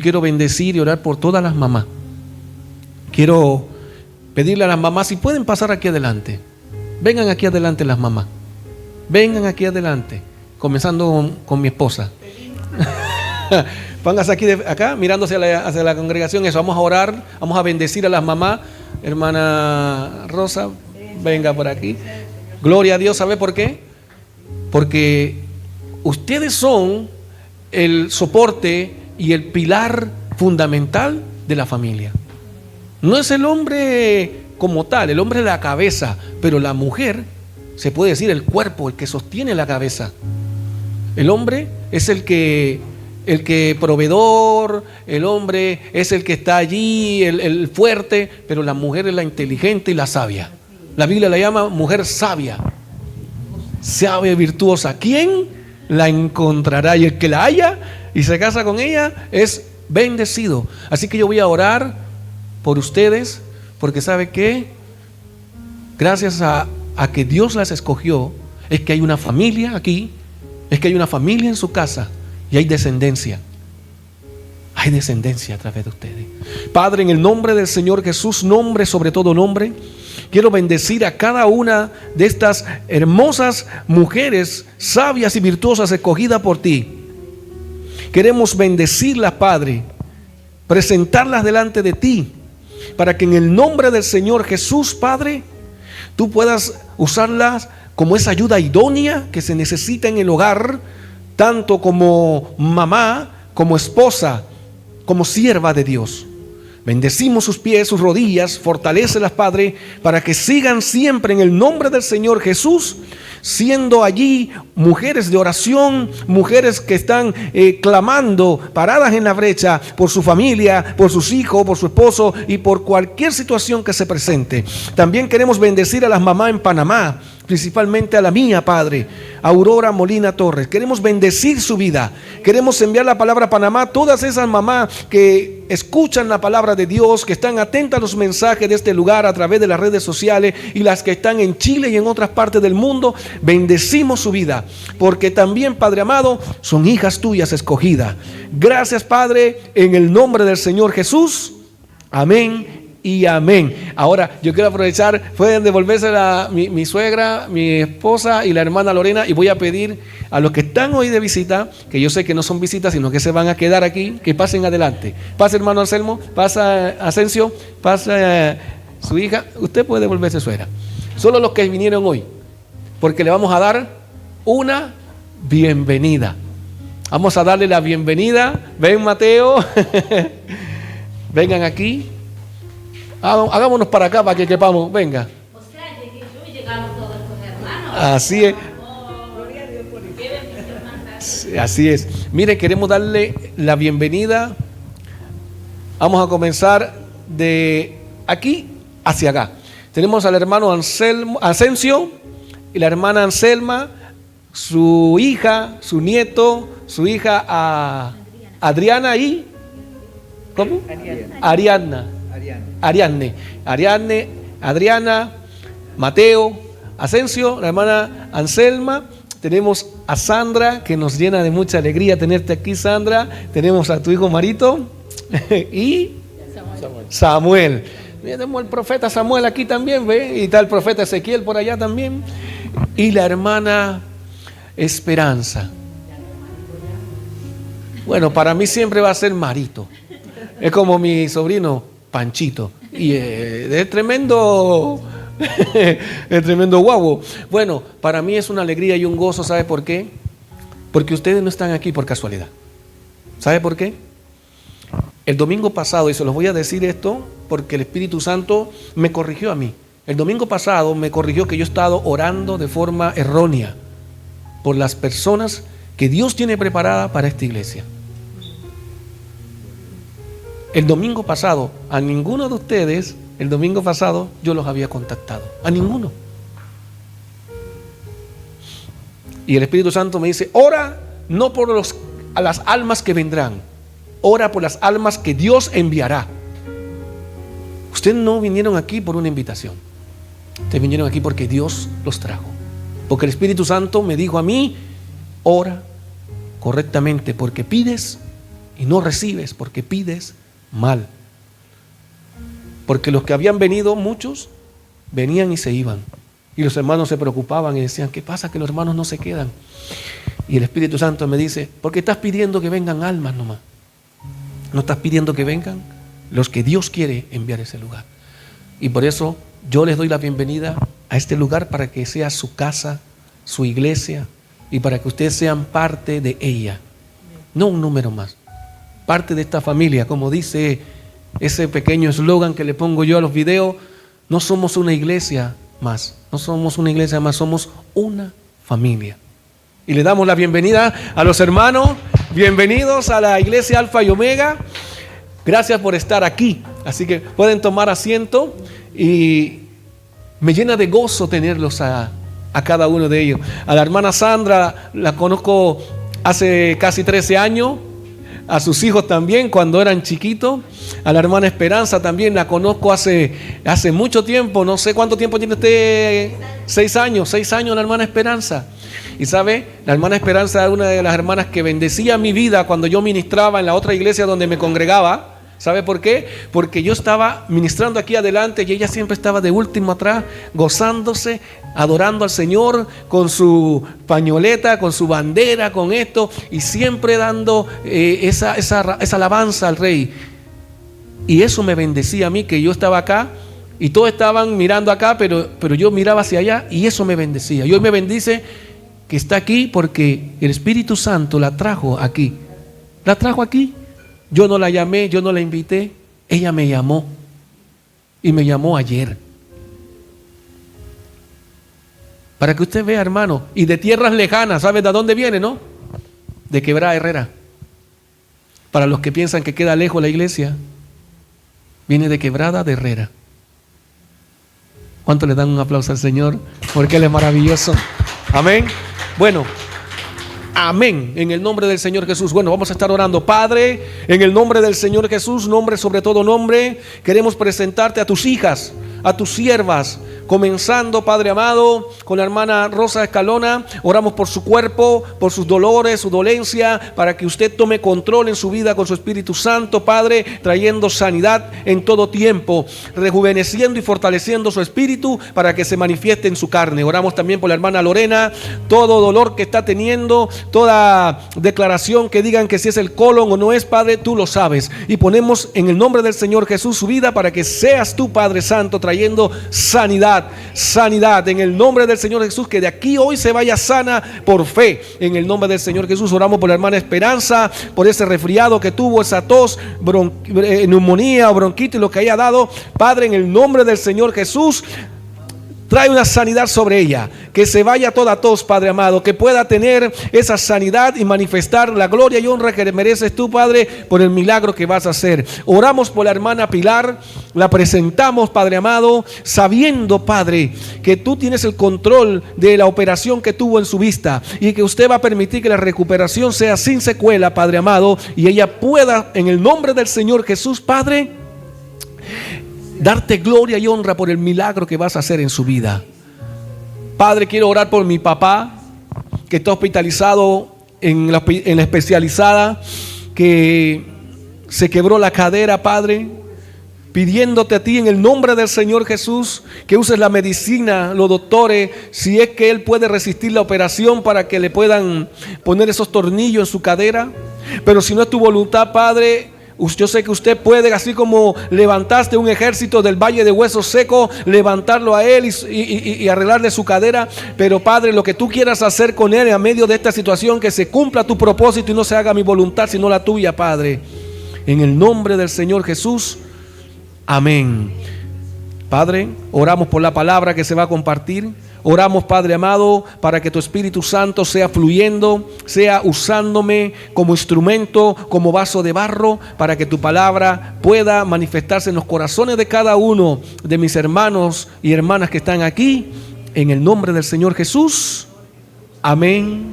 quiero bendecir y orar por todas las mamás. Quiero pedirle a las mamás si pueden pasar aquí adelante. Vengan aquí adelante las mamás. Vengan aquí adelante. Comenzando con mi esposa. Pónganse aquí acá, mirando hacia la congregación. Eso, vamos a orar, vamos a bendecir a las mamás. Hermana Rosa, venga por aquí. Gloria a Dios, ¿sabe por qué? Porque ustedes son el soporte y el pilar fundamental de la familia. No es el hombre como tal, el hombre es la cabeza, pero la mujer, se puede decir el cuerpo, el que sostiene la cabeza. El hombre es el que proveedor, el hombre es el que está allí, el fuerte, pero la mujer es la inteligente y la sabia. La Biblia la llama mujer sabia, sabia y virtuosa. ¿Quién la encontrará? Y el que la haya y se casa con ella es bendecido. Así que yo voy a orar por ustedes, porque ¿sabe qué? Gracias a que Dios las escogió, es que hay una familia aquí, es que hay una familia en su casa y hay descendencia. Hay descendencia a través de ustedes. Padre, en el nombre del Señor Jesús, nombre sobre todo nombre, quiero bendecir a cada una de estas hermosas mujeres sabias y virtuosas escogidas por ti. Queremos bendecirlas, Padre, presentarlas delante de ti, para que en el nombre del Señor Jesús, Padre, tú puedas usarlas como esa ayuda idónea que se necesita en el hogar, tanto como mamá, como esposa, como sierva de Dios. Bendecimos sus pies, sus rodillas, fortalécelas, Padre, para que sigan siempre en el nombre del Señor Jesús, siendo allí mujeres de oración, mujeres que están clamando, paradas en la brecha por su familia, por sus hijos, por su esposo y por cualquier situación que se presente. También queremos bendecir a las mamás en Panamá, principalmente a la mía, Padre, Aurora Molina Torres. Queremos bendecir su vida. Queremos enviar la palabra a Panamá a todas esas mamás que escuchan la palabra de Dios, que están atentas a los mensajes de este lugar a través de las redes sociales, y las que están en Chile y en otras partes del mundo. Bendecimos su vida, porque también, Padre amado, son hijas tuyas escogidas. Gracias, Padre, en el nombre del Señor Jesús. Amén y amén. Ahora yo quiero aprovechar, pueden devolverse mi suegra, mi esposa y la hermana Lorena, y voy a pedir a los que están hoy de visita, que yo sé que no son visitas, sino que se van a quedar aquí, que pasen adelante. Pasa, hermano Anselmo, pasa Asensio, pasa su hija. Usted puede devolverse, suegra. Solo los que vinieron hoy, porque le vamos a dar una bienvenida. Vamos a darle la bienvenida. Ven, Mateo. Vengan aquí. Hagámonos para acá para que quepamos. Venga. O sea, yo llegamos todos los hermanos. Así es. Gloria a Dios por qué bendición más grande. Así es. Mire, queremos darle la bienvenida. Vamos a comenzar de aquí hacia acá. Tenemos al hermano Asensio y la hermana Anselma, su hija, su nieto, su hija Adriana y ¿cómo? Ariadne, Adriana, Mateo, Asensio, la hermana Anselma. Tenemos a Sandra, que nos llena de mucha alegría tenerte aquí, Sandra. Tenemos a tu hijo Marito y Samuel. Tenemos el profeta Samuel aquí también, ¿ve? Y está el profeta Ezequiel por allá también. Y la hermana Esperanza. Bueno, para mí siempre va a ser Marito. Es como mi sobrino Panchito. Y es tremendo, es tremendo guapo. Bueno, para mí es una alegría y un gozo. ¿Sabe por qué? Porque ustedes no están aquí por casualidad. ¿Sabe por qué? El domingo pasado, y se los voy a decir esto porque el Espíritu Santo me corrigió a mí. El domingo pasado me corrigió que yo he estado orando de forma errónea por las personas que Dios tiene preparadas para esta iglesia. El domingo pasado, a ninguno de ustedes, el domingo pasado yo los había contactado. A ninguno. Y el Espíritu Santo me dice, ora no por a las almas que vendrán, ora por las almas que Dios enviará. Ustedes no vinieron aquí por una invitación. Ustedes vinieron aquí porque Dios los trajo. Porque el Espíritu Santo me dijo a mí, ora correctamente, porque pides y no recibes porque pides mal. Porque los que habían venido, muchos, venían y se iban. Y los hermanos se preocupaban y decían, ¿qué pasa? Que los hermanos no se quedan. Y el Espíritu Santo me dice, porque estás pidiendo que vengan almas nomás. No estás pidiendo que vengan los que Dios quiere enviar a ese lugar. Y por eso yo les doy la bienvenida a este lugar para que sea su casa, su iglesia, y para que ustedes sean parte de ella. No un número más. Parte de esta familia, como dice ese pequeño eslogan que le pongo yo a los videos, no somos una iglesia más, no somos una iglesia más, somos una familia. Y le damos la bienvenida a los hermanos, bienvenidos a la iglesia Alfa y Omega, gracias por estar aquí, así que pueden tomar asiento y me llena de gozo tenerlos a cada uno de ellos. A la hermana Sandra la conozco hace casi 13 años, a sus hijos también cuando eran chiquitos. A la hermana Esperanza también la conozco hace mucho tiempo, no sé cuánto tiempo tiene usted. 6 años la hermana Esperanza. Y sabe, la hermana Esperanza era una de las hermanas que bendecía mi vida cuando yo ministraba en la otra iglesia donde me congregaba. ¿Sabe por qué? Porque yo estaba ministrando aquí adelante y ella siempre estaba de último atrás, gozándose, adorando al Señor con su pañoleta, con su bandera, con esto, y siempre dando esa alabanza al Rey. Y eso me bendecía a mí, que yo estaba acá y todos estaban mirando acá, pero yo miraba hacia allá y eso me bendecía. Y hoy me bendice que está aquí porque el Espíritu Santo la trajo aquí. La trajo aquí. Yo no la llamé, yo no la invité, ella me llamó y me llamó ayer. Para que usted vea, hermano, y de tierras lejanas, ¿sabe de dónde viene, no? De Quebrada Herrera. Para los que piensan que queda lejos la iglesia, viene de Quebrada de Herrera. ¿Cuánto le dan un aplauso al Señor? Porque Él es maravilloso. Amén. Bueno. Amén, en el nombre del Señor Jesús. Bueno, vamos a estar orando. Padre, en el nombre del Señor Jesús, nombre sobre todo nombre, queremos presentarte a tus hijas, a tus siervas, comenzando, Padre amado, con la hermana Rosa Escalona. Oramos por su cuerpo, por sus dolores, su dolencia, para que usted tome control en su vida con su Espíritu Santo, Padre, trayendo sanidad en todo tiempo, rejuveneciendo y fortaleciendo su espíritu para que se manifieste en su carne. Oramos también por la hermana Lorena, todo dolor que está teniendo, toda declaración que digan que si es el colon o no es, Padre, tú lo sabes. Y ponemos en el nombre del Señor Jesús su vida para que seas tú, Padre Santo, trayendo sanidad en el nombre del Señor Jesús, que de aquí hoy se vaya sana por fe. En el nombre del Señor Jesús oramos por la hermana Esperanza, por ese resfriado que tuvo, esa tos, neumonía o bronquitis, lo que haya dado. Padre, en el nombre del Señor Jesús, trae una sanidad sobre ella, que se vaya toda tos, Padre amado, que pueda tener esa sanidad y manifestar la gloria y honra que mereces tú, Padre, por el milagro que vas a hacer. Oramos por la hermana Pilar, la presentamos, Padre amado, sabiendo, Padre, que tú tienes el control de la operación que tuvo en su vista y que usted va a permitir que la recuperación sea sin secuela, Padre amado, y ella pueda, en el nombre del Señor Jesús, Padre, darte gloria y honra por el milagro que vas a hacer en su vida. Padre, quiero orar por mi papá, que está hospitalizado en la especializada, que se quebró la cadera, Padre, pidiéndote a ti en el nombre del Señor Jesús que uses la medicina, los doctores, si es que él puede resistir la operación para que le puedan poner esos tornillos en su cadera. Pero si no es tu voluntad, Padre, yo sé que usted puede, así como levantaste un ejército del valle de huesos secos, levantarlo a él y arreglarle su cadera. Pero Padre, lo que tú quieras hacer con él en medio de esta situación, que se cumpla tu propósito y no se haga mi voluntad sino la tuya, Padre. En el nombre del Señor Jesús, amén. Padre, oramos por la palabra que se va a compartir. Oramos, Padre amado, para que tu Espíritu Santo sea fluyendo, sea usándome como instrumento, como vaso de barro, para que tu palabra pueda manifestarse en los corazones de cada uno de mis hermanos y hermanas que están aquí. En el nombre del Señor Jesús. Amén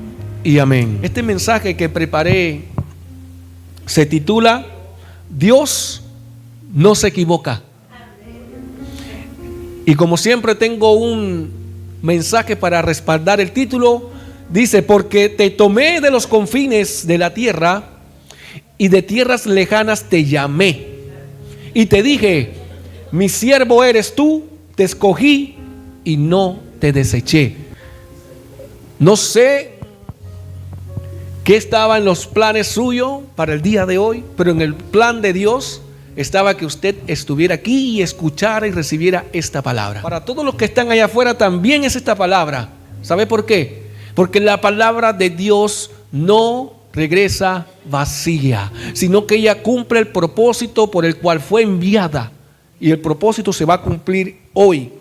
y amén. Este mensaje que preparé se titula Dios no se equivoca. Y como siempre tengo un mensaje para respaldar el título. Dice: porque te tomé de los confines de la tierra y de tierras lejanas te llamé. Y te dije, mi siervo eres tú, te escogí y no te deseché. No sé qué estaba en los planes suyos para el día de hoy, pero en el plan de Dios estaba que usted estuviera aquí y escuchara y recibiera esta palabra. Para todos los que están allá afuera también es esta palabra. ¿Sabe por qué? Porque la palabra de Dios no regresa vacía, sino que ella cumple el propósito por el cual fue enviada, y el propósito se va a cumplir hoy.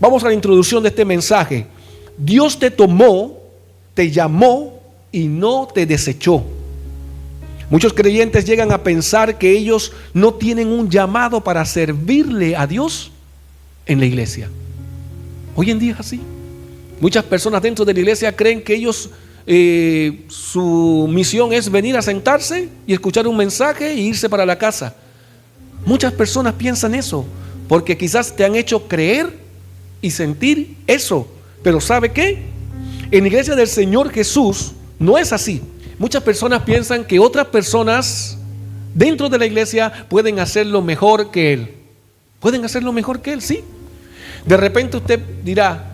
Vamos a la introducción de este mensaje. Dios te tomó, te llamó y no te desechó. Muchos creyentes llegan a pensar que ellos no tienen un llamado para servirle a Dios en la iglesia. Hoy en día es así. Muchas personas dentro de la iglesia creen que ellos su misión es venir a sentarse y escuchar un mensaje e irse para la casa. Muchas personas piensan eso porque quizás te han hecho creer y sentir eso. Pero ¿sabe qué? En la iglesia del Señor Jesús no es así. Muchas personas piensan que otras personas dentro de la iglesia pueden hacerlo mejor que Él. Pueden hacerlo mejor que Él, sí. De repente usted dirá,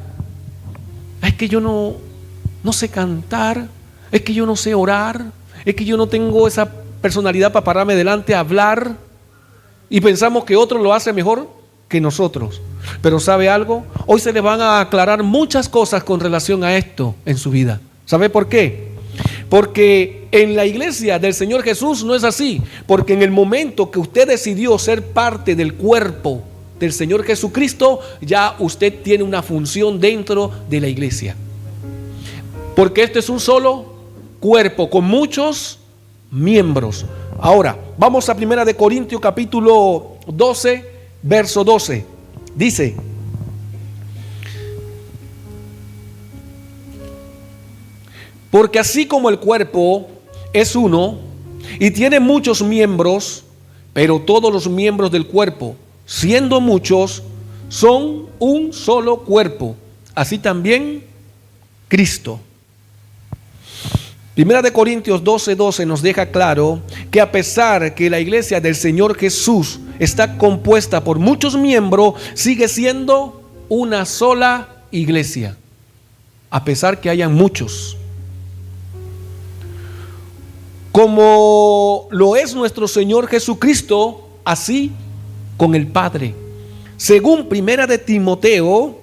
es que yo no sé cantar, es que yo no sé orar, es que yo no tengo esa personalidad para pararme delante a hablar, y pensamos que otro lo hace mejor que nosotros. Pero ¿sabe algo? Hoy se le van a aclarar muchas cosas con relación a esto en su vida. ¿Sabe por qué? Porque en la iglesia del Señor Jesús no es así. Porque en el momento que usted decidió ser parte del cuerpo del Señor Jesucristo, ya usted tiene una función dentro de la iglesia. Porque este es un solo cuerpo con muchos miembros. Ahora, vamos a 1 de Corintios capítulo 12, verso 12. Dice: porque así como el cuerpo es uno y tiene muchos miembros, pero todos los miembros del cuerpo, siendo muchos, son un solo cuerpo, así también Cristo. 1 de Corintios 12:12 nos deja claro que a pesar que la iglesia del Señor Jesús está compuesta por muchos miembros, sigue siendo una sola iglesia, a pesar que hayan muchos. Como lo es nuestro Señor Jesucristo, así con el Padre. Según 1 de Timoteo,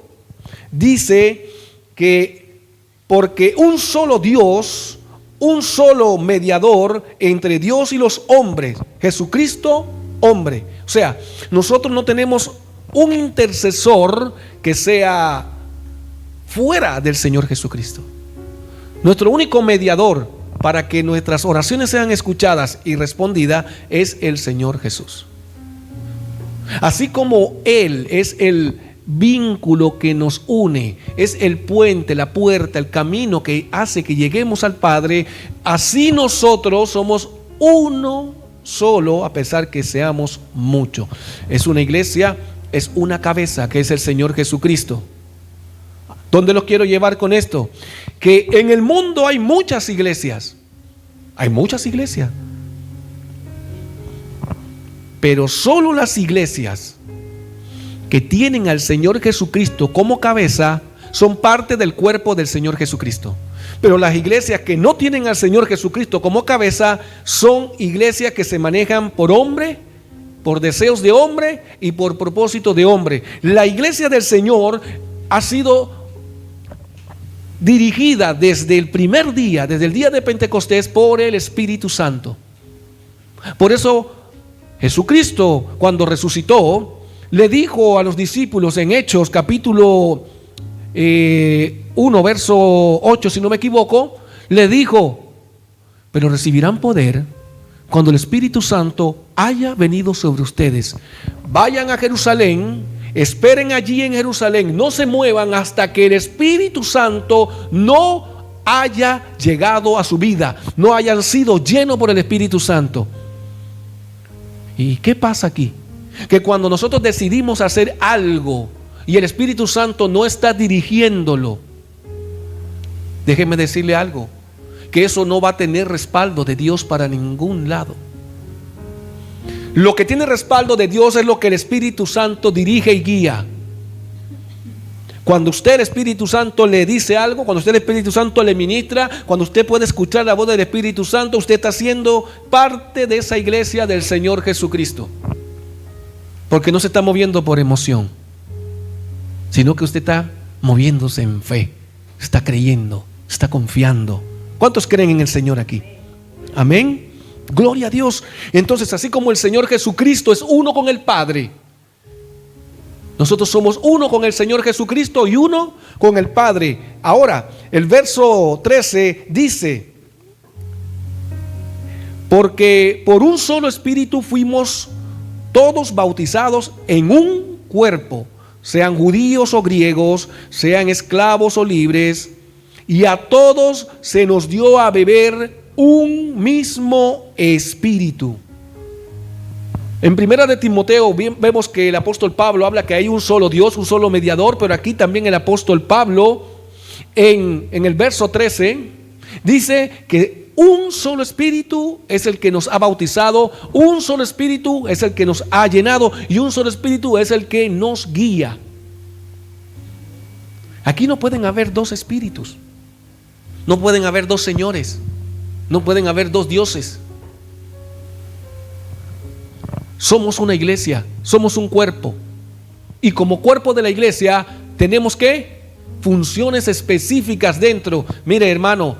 dice que porque un solo Dios, un solo mediador entre Dios y los hombres, Jesucristo, hombre. O sea, nosotros no tenemos un intercesor que sea fuera del Señor Jesucristo. Nuestro único mediador para que nuestras oraciones sean escuchadas y respondidas es el Señor Jesús. Así como Él es el vínculo que nos une, es el puente, la puerta, el camino que hace que lleguemos al Padre, así nosotros somos uno solo, a pesar que seamos muchos. Es una iglesia, es una cabeza que es el Señor Jesucristo. ¿Dónde los quiero llevar con esto? Que en el mundo hay muchas iglesias. Hay muchas iglesias. Pero solo las iglesias que tienen al Señor Jesucristo como cabeza son parte del cuerpo del Señor Jesucristo. Pero las iglesias que no tienen al Señor Jesucristo como cabeza son iglesias que se manejan por hombre, por deseos de hombre y por propósito de hombre. La iglesia del Señor ha sido dirigida desde el primer día, desde el día de Pentecostés, por el Espíritu Santo. Por eso Jesucristo, cuando resucitó, le dijo a los discípulos en Hechos capítulo 1 verso 8, si no me equivoco, le dijo: pero recibirán poder cuando el Espíritu Santo haya venido sobre ustedes. Vayan a Jerusalén, esperen allí en Jerusalén, no se muevan hasta que el Espíritu Santo no haya llegado a su vida, no hayan sido llenos por el Espíritu Santo. ¿Y qué pasa aquí? Que cuando nosotros decidimos hacer algo y el Espíritu Santo no está dirigiéndolo, déjeme decirle algo, que eso no va a tener respaldo de Dios para ningún lado. Lo que tiene respaldo de Dios es lo que el Espíritu Santo dirige y guía. Cuando usted, el Espíritu Santo, le dice algo, cuando usted, el Espíritu Santo, le ministra, cuando usted puede escuchar la voz del Espíritu Santo, usted está siendo parte de esa iglesia del Señor Jesucristo. Porque no se está moviendo por emoción, sino que usted está moviéndose en fe, está creyendo, está confiando. ¿Cuántos creen en el Señor aquí? Amén. Gloria a Dios. Entonces, así como el Señor Jesucristo es uno con el Padre, nosotros somos uno con el Señor Jesucristo y uno con el Padre. Ahora, el verso 13 dice: porque por un solo Espíritu fuimos todos bautizados en un cuerpo, sean judíos o griegos, sean esclavos o libres, y a todos se nos dio a beber un mismo Espíritu. En primera de Timoteo vemos que el apóstol Pablo habla que hay un solo Dios, un solo mediador, pero aquí también el apóstol Pablo en el verso 13 dice que un solo Espíritu es el que nos ha bautizado, un solo Espíritu es el que nos ha llenado y un solo Espíritu es el que nos guía. Aquí no pueden haber dos espíritus, no pueden haber dos señores, no pueden haber dos dioses. Somos una iglesia, somos un cuerpo. Y como cuerpo de la iglesia tenemos ¿qué? Funciones específicas dentro. Mire, hermano,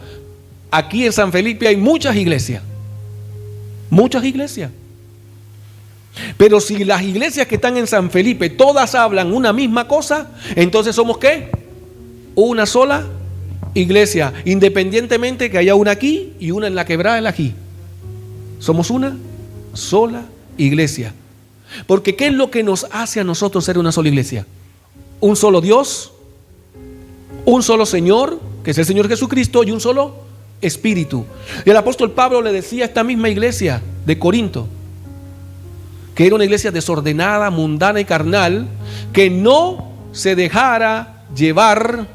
aquí en San Felipe hay muchas iglesias. Muchas iglesias. Pero si las iglesias que están en San Felipe todas hablan una misma cosa, entonces somos ¿qué? Una sola iglesia, independientemente que haya una aquí y una en la Quebrada del Ají. Somos una sola iglesia. Porque ¿qué es lo que nos hace a nosotros ser una sola iglesia? Un solo Dios, un solo Señor, que es el Señor Jesucristo, y un solo Espíritu. Y el apóstol Pablo le decía a esta misma iglesia de Corinto que era una iglesia desordenada, mundana y carnal, que no se dejara llevar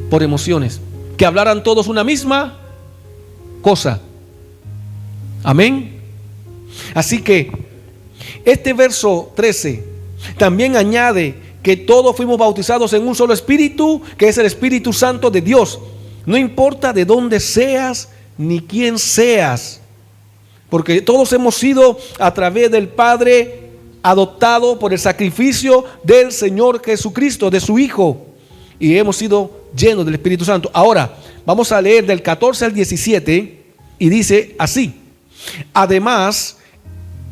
por emociones, que hablaran todos una misma cosa. Amén. Así que este verso 13 también añade que todos fuimos bautizados en un solo Espíritu, que es el Espíritu Santo de Dios. No importa de dónde seas ni quién seas, porque todos hemos sido a través del Padre adoptados por el sacrificio del Señor Jesucristo, de su Hijo, y hemos sido llenos del Espíritu Santo. Ahora vamos a leer del 14 al 17 y dice así: además,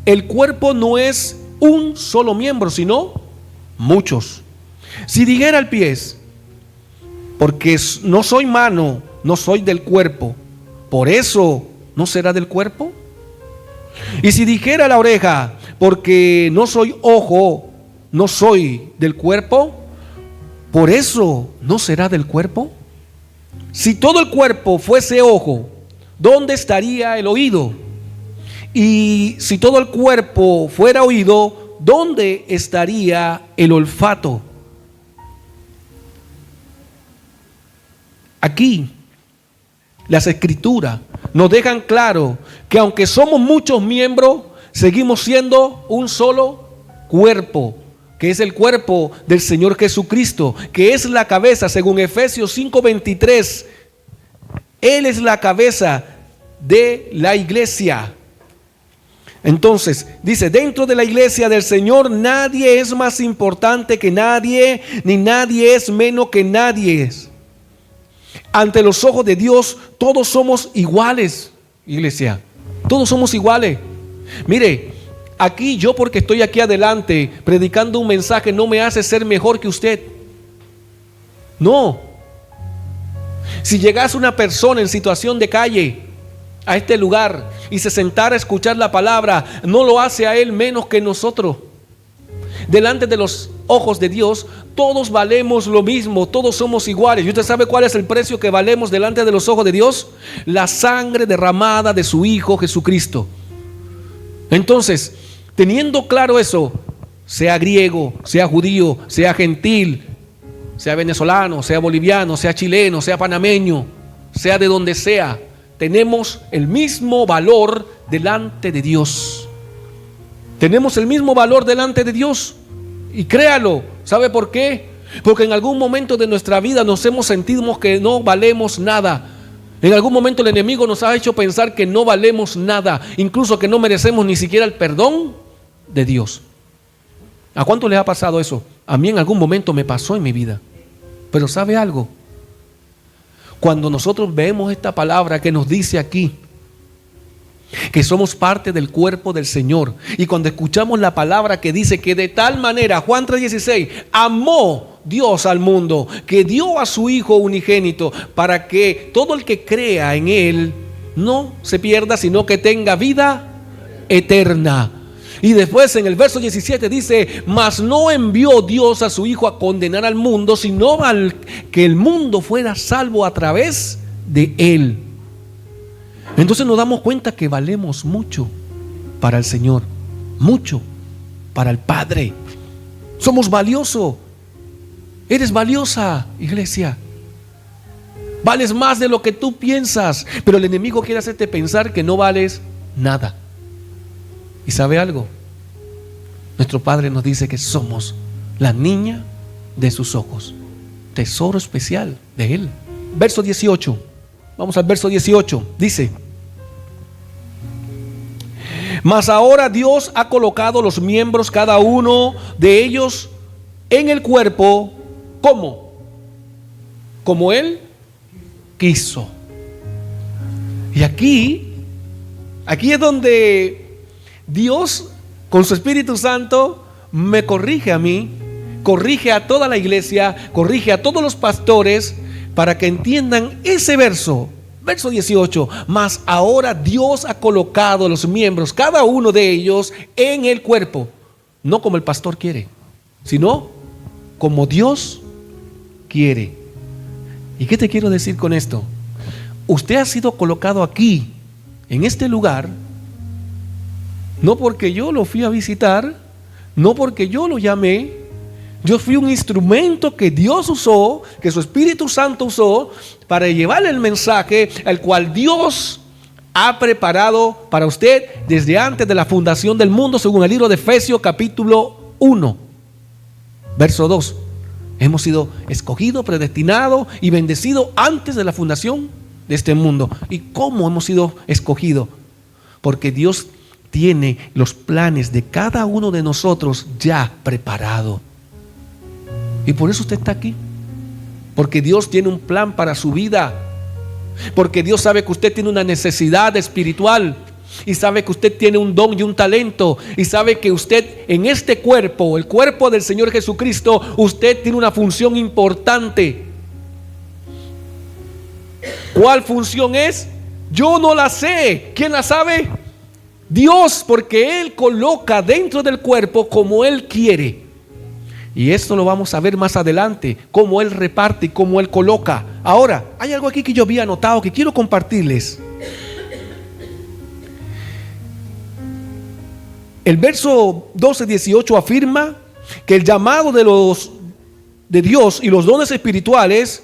el cuerpo no es un solo miembro, sino muchos. Si dijera el pie, porque no soy mano, no soy del cuerpo, por eso no será del cuerpo. Y si dijera la oreja, porque no soy ojo, no soy del cuerpo, por eso no será del cuerpo. Si todo el cuerpo fuese ojo, ¿dónde estaría el oído? Y si todo el cuerpo fuera oído, ¿dónde estaría el olfato? Aquí las Escrituras nos dejan claro que aunque somos muchos miembros, seguimos siendo un solo cuerpo, que es el cuerpo del Señor Jesucristo, que es la cabeza, según Efesios 5:23. Él es la cabeza de la iglesia. Entonces, dice, dentro de la iglesia del Señor nadie es más importante que nadie, ni nadie es menos que nadie. Ante los ojos de Dios, todos somos iguales, iglesia. Todos somos iguales. Mire, aquí yo, porque estoy aquí adelante predicando un mensaje, no me hace ser mejor que usted. No. Si llegase una persona en situación de calle a este lugar y se sentara a escuchar la palabra, no lo hace a él menos que nosotros. Delante de los ojos de Dios, todos valemos lo mismo, todos somos iguales. ¿Y usted sabe cuál es el precio que valemos delante de los ojos de Dios? La sangre derramada de su Hijo Jesucristo. Entonces, teniendo claro eso, sea griego, sea judío, sea gentil, sea venezolano, sea boliviano, sea chileno, sea panameño, sea de donde sea, tenemos el mismo valor delante de Dios. Tenemos el mismo valor delante de Dios. Y créalo, ¿sabe por qué? Porque en algún momento de nuestra vida nos hemos sentido que no valemos nada. En algún momento el enemigo nos ha hecho pensar que no valemos nada, incluso que no merecemos ni siquiera el perdón de Dios. ¿A cuánto les ha pasado eso? A mí en algún momento me pasó en mi vida. Pero ¿sabe algo? Cuando nosotros vemos esta palabra que nos dice aquí que somos parte del cuerpo del Señor, y cuando escuchamos la palabra que dice que de tal manera, Juan 3:16, amó Dios al mundo, que dio a su Hijo unigénito, para que todo el que crea en Él no se pierda, sino que tenga vida eterna. Y después en el verso 17 dice, mas no envió Dios a su Hijo a condenar al mundo, sino al que el mundo fuera salvo a través de Él. Entonces nos damos cuenta que valemos mucho para el Señor, mucho para el Padre. Somos valiosos. Eres valiosa, iglesia. Vales más de lo que tú piensas, pero el enemigo quiere hacerte pensar que no vales nada. ¿Y sabe algo? Nuestro Padre nos dice que somos la niña de sus ojos, tesoro especial de Él. Verso 18. Vamos al verso 18. Dice: mas ahora Dios ha colocado los miembros, cada uno de ellos, en el cuerpo. ¿Cómo? Como Él quiso. Y aquí es donde Dios, con su Espíritu Santo, me corrige a mí, corrige a toda la iglesia, corrige a todos los pastores, para que entiendan ese verso. Verso 18, mas ahora Dios ha colocado los miembros, cada uno de ellos, en el cuerpo. No como el pastor quiere, sino como Dios quiere. ¿Y qué te quiero decir con esto? Usted ha sido colocado aquí, en este lugar, no porque yo lo fui a visitar, no porque yo lo llamé. Yo fui un instrumento que Dios usó, que su Espíritu Santo usó, para llevarle el mensaje al cual Dios ha preparado para usted desde antes de la fundación del mundo, según el libro de Efesios capítulo 1, verso 2. Hemos sido escogidos, predestinados y bendecidos antes de la fundación de este mundo. ¿Y cómo hemos sido escogidos? Porque Dios tiene los planes de cada uno de nosotros ya preparados. Y por eso usted está aquí. Porque Dios tiene un plan para su vida. Porque Dios sabe que usted tiene una necesidad espiritual. Y sabe que usted tiene un don y un talento. Y sabe que usted en este cuerpo, el cuerpo del Señor Jesucristo, usted tiene una función importante. ¿Cuál función es? Yo no la sé. ¿Quién la sabe? Dios, porque Él coloca dentro del cuerpo como Él quiere. Y esto lo vamos a ver más adelante, cómo Él reparte y cómo Él coloca. Ahora, hay algo aquí que yo había anotado que quiero compartirles. El verso 12-18 afirma que el llamado de Dios y los dones espirituales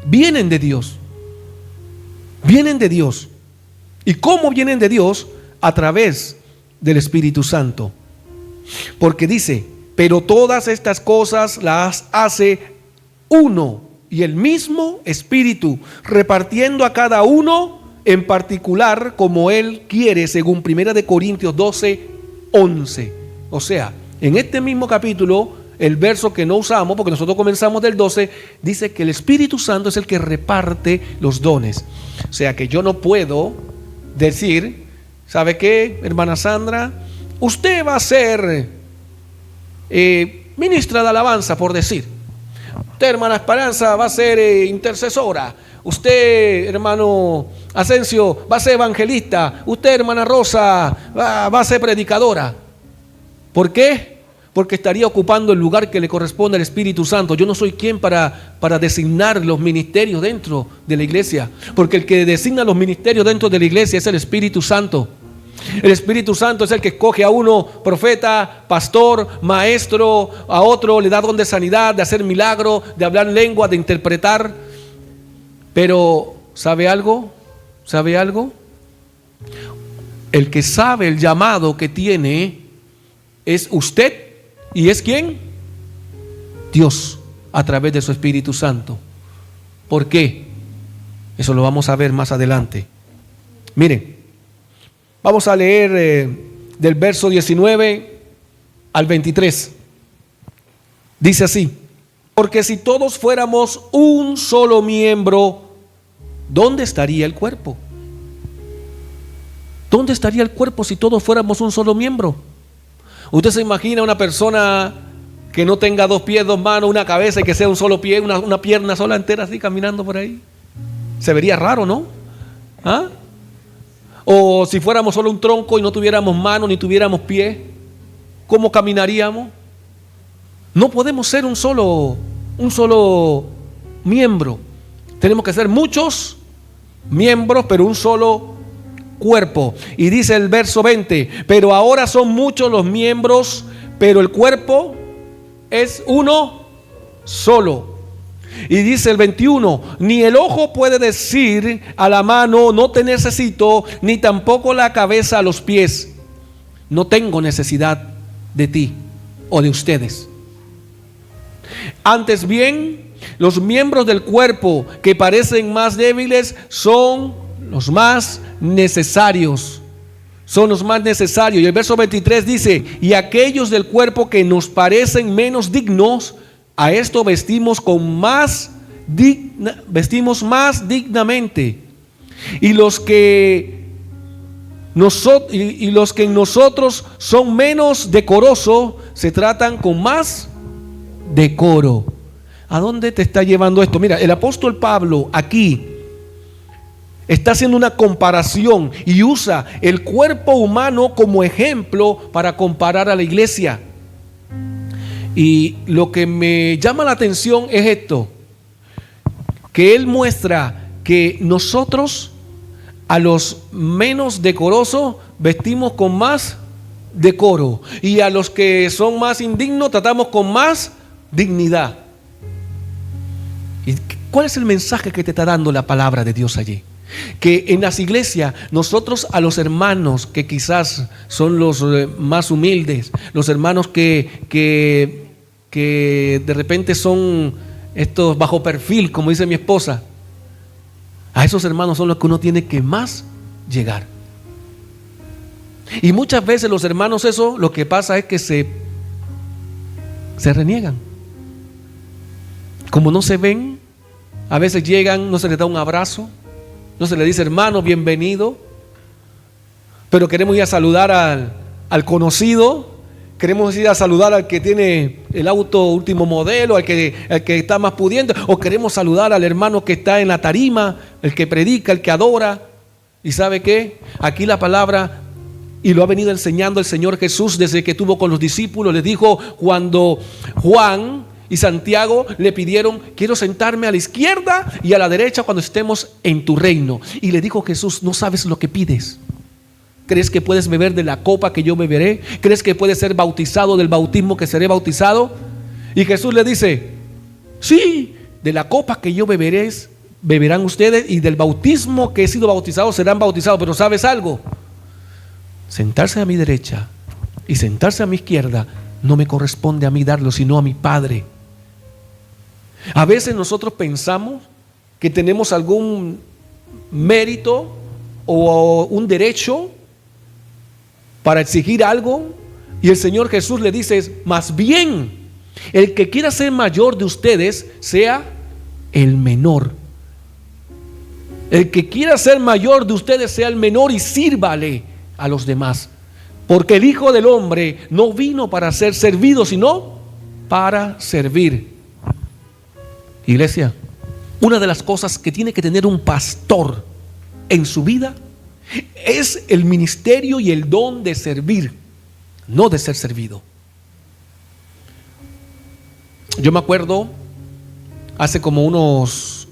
vienen de Dios. Vienen de Dios. ¿Y cómo vienen de Dios? A través del Espíritu Santo. Porque dice: pero todas estas cosas las hace uno y el mismo Espíritu, repartiendo a cada uno en particular como Él quiere, según 1 Corintios 12:11. O sea, en este mismo capítulo, el verso que no usamos, porque nosotros comenzamos del 12, dice que el Espíritu Santo es el que reparte los dones. O sea que yo no puedo decir, ¿sabe qué, hermana Sandra? Usted va a ser ministra de alabanza, por decir. Usted, hermana Esperanza, va a ser intercesora. Usted, hermano Asensio, va a ser evangelista. Usted, hermana Rosa, va a ser predicadora. ¿Por qué? Porque estaría ocupando el lugar que le corresponde al Espíritu Santo. Yo no soy quien para designar los ministerios dentro de la iglesia. Porque el que designa los ministerios dentro de la iglesia es el Espíritu Santo. El Espíritu Santo es el que escoge a uno profeta, pastor, maestro, a otro le da don de sanidad, de hacer milagro, de hablar lengua, de interpretar. Pero ¿sabe algo? ¿Sabe algo? El que sabe el llamado que tiene es usted. ¿Y es quién? Dios, a través de su Espíritu Santo. ¿Por qué? Eso lo vamos a ver más adelante. Miren, vamos a leer del verso 19 al 23. Dice así: porque si todos fuéramos un solo miembro, ¿dónde estaría el cuerpo? ¿Dónde estaría el cuerpo si todos fuéramos un solo miembro? ¿Usted se imagina una persona que no tenga 2 pies, 2 manos, una cabeza y que sea un solo pie, una pierna sola entera así caminando por ahí? Se vería raro, ¿no? ¿Ah? O si fuéramos solo un tronco y no tuviéramos manos ni tuviéramos pies, ¿cómo caminaríamos? No podemos ser un solo miembro. Tenemos que ser muchos miembros, pero un solo cuerpo. Y dice el verso 20: pero ahora son muchos los miembros, pero el cuerpo es uno solo. Y dice el 21: ni el ojo puede decir a la mano, no te necesito, ni tampoco la cabeza a los pies, no tengo necesidad de ti o de ustedes. Antes bien, los miembros del cuerpo que parecen más débiles son los más necesarios. Son los más necesarios. Y el verso 23 dice: y aquellos del cuerpo que nos parecen menos dignos, a esto vestimos más dignamente. Y los que en nosotros son menos decorosos, se tratan con más decoro. ¿A dónde te está llevando esto? Mira, el apóstol Pablo aquí está haciendo una comparación y usa el cuerpo humano como ejemplo para comparar a la iglesia. Y lo que me llama la atención es esto, que él muestra que nosotros a los menos decorosos vestimos con más decoro, y a los que son más indignos tratamos con más dignidad. ¿Y cuál es el mensaje que te está dando la palabra de Dios allí? Que en las iglesias nosotros a los hermanos que quizás son los más humildes, los hermanos que de repente son estos bajo perfil, como dice mi esposa, a esos hermanos son los que uno tiene que más llegar. Y muchas veces los hermanos, eso lo que pasa es que se reniegan. Como no se ven, a veces llegan, no se les da un abrazo, no se les dice hermano, bienvenido, pero queremos ir a saludar al conocido, queremos ir a saludar al que tiene el auto último modelo, al que está más pudiente, o queremos saludar al hermano que está en la tarima, el que predica, el que adora. ¿Y sabe qué? Aquí la palabra, y lo ha venido enseñando el Señor Jesús desde que estuvo con los discípulos, les dijo cuando Juan y Santiago le pidieron: quiero sentarme a la izquierda y a la derecha cuando estemos en tu reino. Y le dijo Jesús: no sabes lo que pides. ¿Crees que puedes beber de la copa que yo beberé? ¿Crees que puedes ser bautizado del bautismo que seré bautizado? Y Jesús le dice: sí, de la copa que yo beberé beberán ustedes, y del bautismo que he sido bautizado serán bautizados. Pero ¿sabes algo? Sentarse a mi derecha y sentarse a mi izquierda no me corresponde a mí darlo, sino a mi Padre. A veces nosotros pensamos que tenemos algún mérito o un derecho para exigir algo, y el Señor Jesús le dice: más bien, el que quiera ser mayor de ustedes sea el menor. El que quiera ser mayor de ustedes sea el menor y sírvale a los demás. Porque el Hijo del Hombre no vino para ser servido, sino para servir. Iglesia, una de las cosas que tiene que tener un pastor en su vida es el ministerio y el don de servir, no de ser servido. Yo me acuerdo hace como unos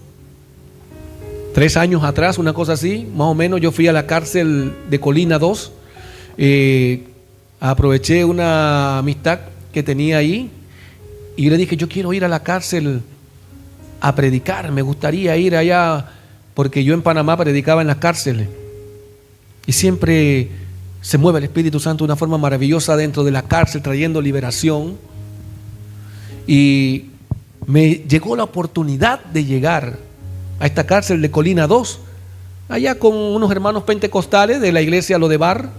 3 años atrás, una cosa así, más o menos, yo fui a la cárcel de Colina 2. Aproveché una amistad que tenía ahí y le dije: yo quiero ir a la cárcel a predicar, me gustaría ir allá porque yo en Panamá predicaba en las cárceles y siempre se mueve el Espíritu Santo de una forma maravillosa dentro de la cárcel, trayendo liberación. Y me llegó la oportunidad de llegar a esta cárcel de Colina 2, allá con unos hermanos pentecostales de la iglesia Lodebar.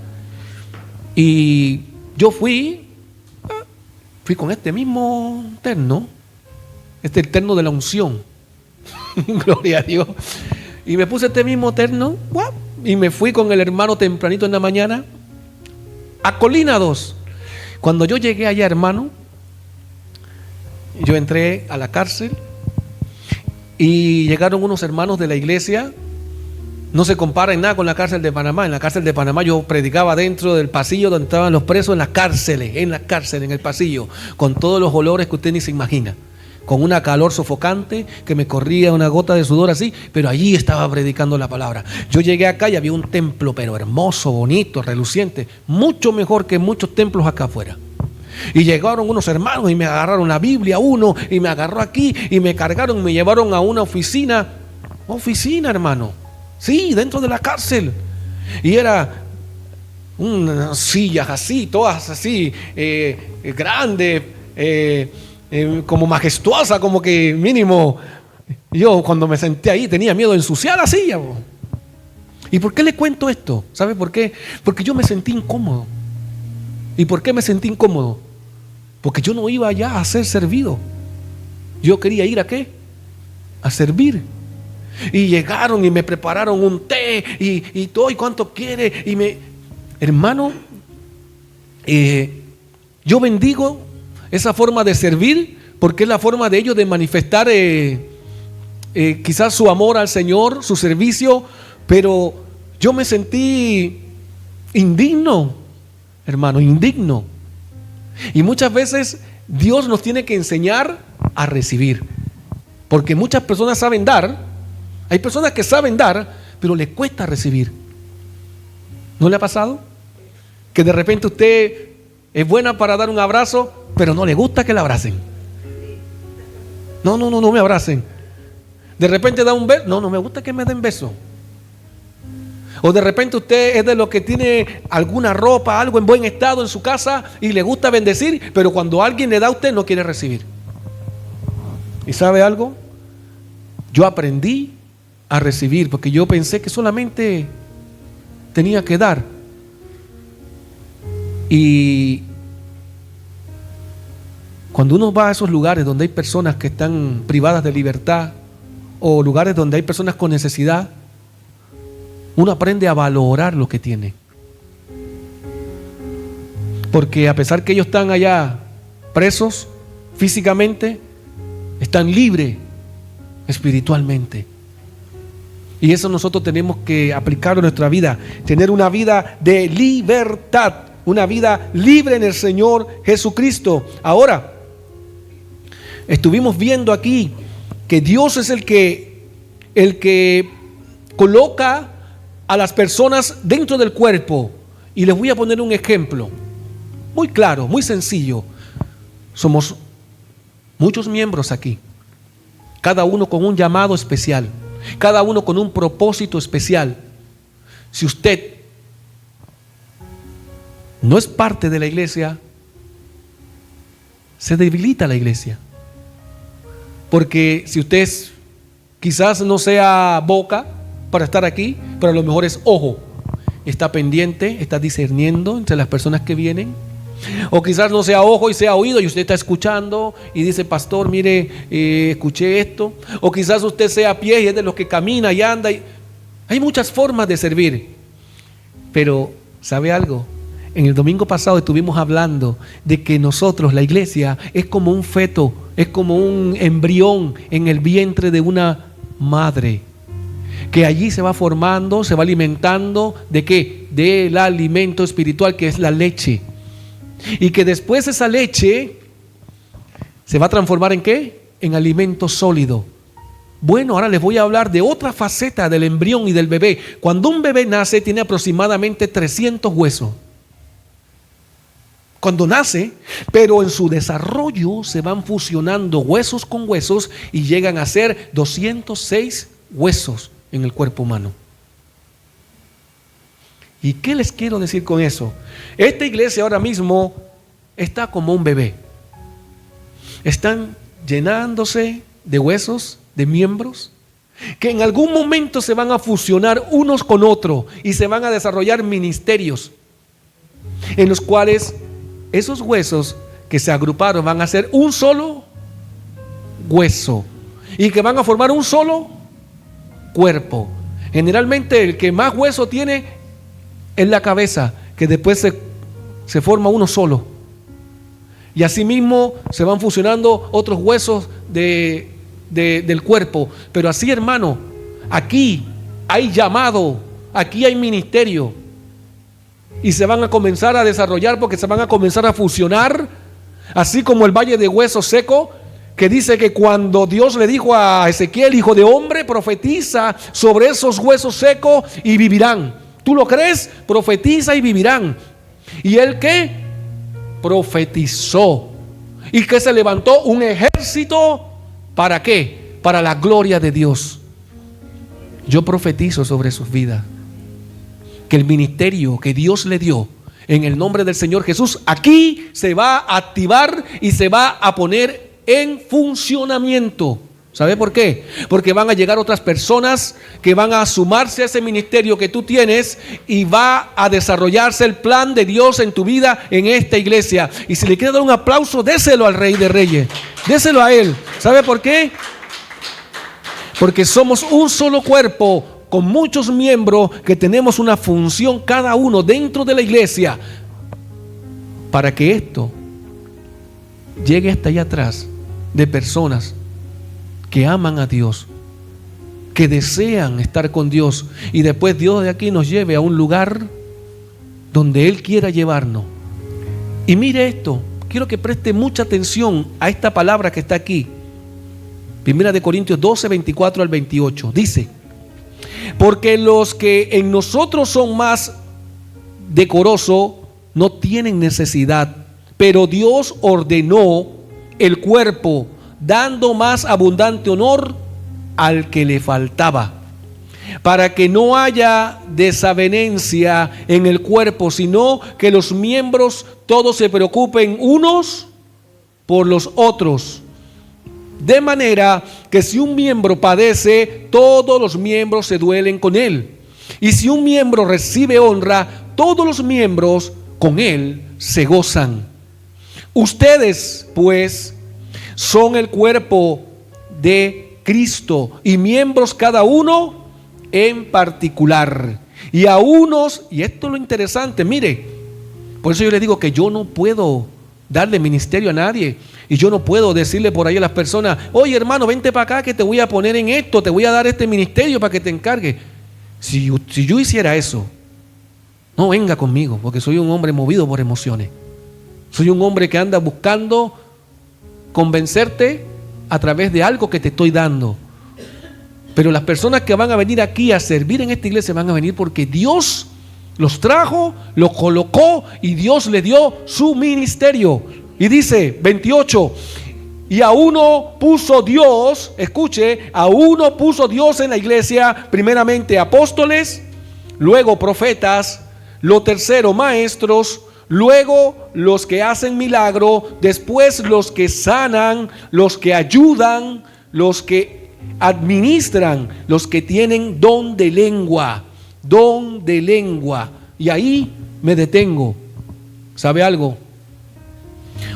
Y yo fui con este mismo terno, este terno de la unción. Gloria a Dios. Y me puse este mismo terno, y me fui con el hermano tempranito en la mañana a Colina 2. Cuando yo llegué allá, hermano, yo entré a la cárcel y llegaron unos hermanos de la iglesia. No se compara en nada con la cárcel de Panamá. En la cárcel de Panamá yo predicaba dentro del pasillo donde estaban los presos, en las cárceles, en el pasillo, con todos los olores que usted ni se imagina, con una calor sofocante que me corría una gota de sudor así, pero allí estaba predicando la palabra. Yo llegué acá y había un templo, pero hermoso, bonito, reluciente, mucho mejor que muchos templos acá afuera. Y llegaron unos hermanos y me agarraron la Biblia uno, y me agarró aquí y me cargaron, me llevaron a una oficina, hermano. Sí, dentro de la cárcel. Y era unas sillas así, todas así, grandes, como majestuosa, como que mínimo. Yo cuando me senté ahí tenía miedo de ensuciar la silla. ¿Y por qué le cuento esto? ¿Sabe por qué? Porque yo me sentí incómodo. ¿Y por qué me sentí incómodo? Porque yo no iba allá a ser servido. Yo quería ir ¿a qué? A servir. Y llegaron y me prepararon un té y todo, y cuánto quiere. Hermano, yo bendigo esa forma de servir, porque es la forma de ellos de manifestar quizás su amor al Señor, su servicio. Pero yo me sentí indigno, hermano, indigno. Y muchas veces Dios nos tiene que enseñar a recibir, porque muchas personas saben dar. Hay personas que saben dar, pero les cuesta recibir. ¿No le ha pasado? Que de repente usted es buena para dar un abrazo, pero no le gusta que le abracen. No me abracen. De repente da un beso, no me gusta que me den beso. O de repente usted es de los que tiene alguna ropa, algo en buen estado en su casa y le gusta bendecir, pero cuando alguien le da a usted no quiere recibir. ¿Y sabe algo? Yo aprendí a recibir, porque yo pensé que solamente tenía que dar. Y cuando uno va a esos lugares donde hay personas que están privadas de libertad, o lugares donde hay personas con necesidad, uno aprende a valorar lo que tiene. Porque a pesar que ellos están allá presos físicamente, están libres espiritualmente. Y eso nosotros tenemos que aplicarlo en nuestra vida, tener una vida de libertad, una vida libre en el Señor Jesucristo. Ahora, estuvimos viendo aquí que Dios es el que coloca a las personas dentro del cuerpo. Y les voy a poner un ejemplo muy claro, muy sencillo. Somos muchos miembros aquí, cada uno con un llamado especial, cada uno con un propósito especial. Si usted no es parte de la iglesia, se debilita la iglesia. Porque si usted quizás no sea boca para estar aquí, pero a lo mejor es ojo, está pendiente, está discerniendo entre las personas que vienen. O quizás no sea ojo y sea oído, y usted está escuchando y dice: pastor, mire, escuché esto. O quizás usted sea pie y es de los que camina y anda. Hay muchas formas de servir. Pero, ¿sabe algo? En el domingo pasado estuvimos hablando de que nosotros, la iglesia, es como un feto, es como un embrión en el vientre de una madre, que allí se va formando, se va alimentando. ¿De qué? Del alimento espiritual, que es la leche. Y que después esa leche se va a transformar ¿en qué? En alimento sólido. Bueno, ahora les voy a hablar de otra faceta del embrión y del bebé. Cuando un bebé nace, tiene aproximadamente 300 huesos. Cuando nace, pero en su desarrollo se van fusionando huesos con huesos y llegan a ser 206 huesos en el cuerpo humano. ¿Y qué les quiero decir con eso? Esta iglesia ahora mismo está como un bebé. Están llenándose de huesos, de miembros, que en algún momento se van a fusionar unos con otros y se van a desarrollar ministerios en los cuales esos huesos que se agruparon van a ser un solo hueso y que van a formar un solo cuerpo. Generalmente el que más hueso tiene es la cabeza, que después se forma uno solo. Y asimismo se van fusionando otros huesos del cuerpo. Pero así, hermano, aquí hay llamado, aquí hay ministerio. Y se van a comenzar a desarrollar porque se van a comenzar a fusionar. Así como el valle de huesos seco, que dice que cuando Dios le dijo a Ezequiel, hijo de hombre, profetiza sobre esos huesos secos y vivirán. ¿Tú lo crees? Profetiza y vivirán. ¿Y él qué? Profetizó. ¿Y que se levantó un ejército? ¿Para qué? Para la gloria de Dios. Yo profetizo sobre sus vidas que el ministerio que Dios le dio en el nombre del Señor Jesús aquí se va a activar y se va a poner en funcionamiento. ¿Sabe por qué? Porque van a llegar otras personas que van a sumarse a ese ministerio que tú tienes y va a desarrollarse el plan de Dios en tu vida en esta iglesia. Y si le quiere dar un aplauso, déselo al Rey de Reyes, déselo a Él. ¿Sabe por qué? Porque somos un solo cuerpo con muchos miembros que tenemos una función cada uno dentro de la iglesia para que esto llegue hasta allá atrás de personas que aman a Dios, que desean estar con Dios y después Dios de aquí nos lleve a un lugar donde Él quiera llevarnos. Y mire esto, quiero que preste mucha atención a esta palabra que está aquí. Primera de Corintios 12, 24 al 28. Dice: porque los que en nosotros son más decorosos no tienen necesidad, pero Dios ordenó el cuerpo, dando más abundante honor al que le faltaba, para que no haya desavenencia en el cuerpo, sino que los miembros todos se preocupen unos por los otros. De manera que si un miembro padece, todos los miembros se duelen con él. Y si un miembro recibe honra, todos los miembros con él se gozan. Ustedes, pues, son el cuerpo de Cristo y miembros cada uno en particular. Y a unos, y esto es lo interesante, mire, por eso yo le digo que yo no puedo darle ministerio a nadie. Y yo no puedo decirle por ahí a las personas: oye, hermano, vente para acá que te voy a poner en esto, te voy a dar este ministerio para que te encargue. Si yo hiciera eso, no venga conmigo, porque soy un hombre movido por emociones. Soy un hombre que anda buscando convencerte a través de algo que te estoy dando. Pero las personas que van a venir aquí a servir en esta iglesia van a venir porque Dios los trajo, los colocó y Dios le dio su ministerio. Y dice 28: y a uno puso Dios, escuche, a uno puso Dios en la iglesia, primeramente apóstoles, luego profetas, lo tercero maestros, luego los que hacen milagro, después los que sanan, los que ayudan, los que administran, los que tienen don de lengua. Y ahí me detengo. ¿Sabe algo?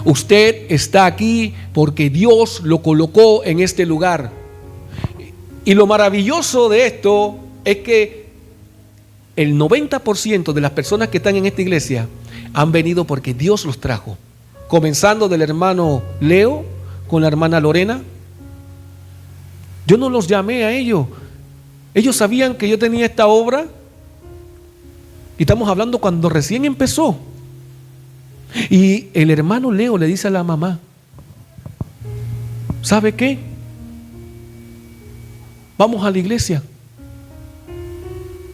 Usted está aquí porque Dios lo colocó en este lugar. Y lo maravilloso de esto es que el 90% de las personas que están en esta iglesia han venido porque Dios los trajo. Comenzando del hermano Leo con la hermana Lorena. Yo no los llamé a ellos. Ellos sabían que yo tenía esta obra. Y estamos hablando cuando recién empezó. Y el hermano Leo le dice a la mamá: ¿sabe qué? Vamos a la iglesia.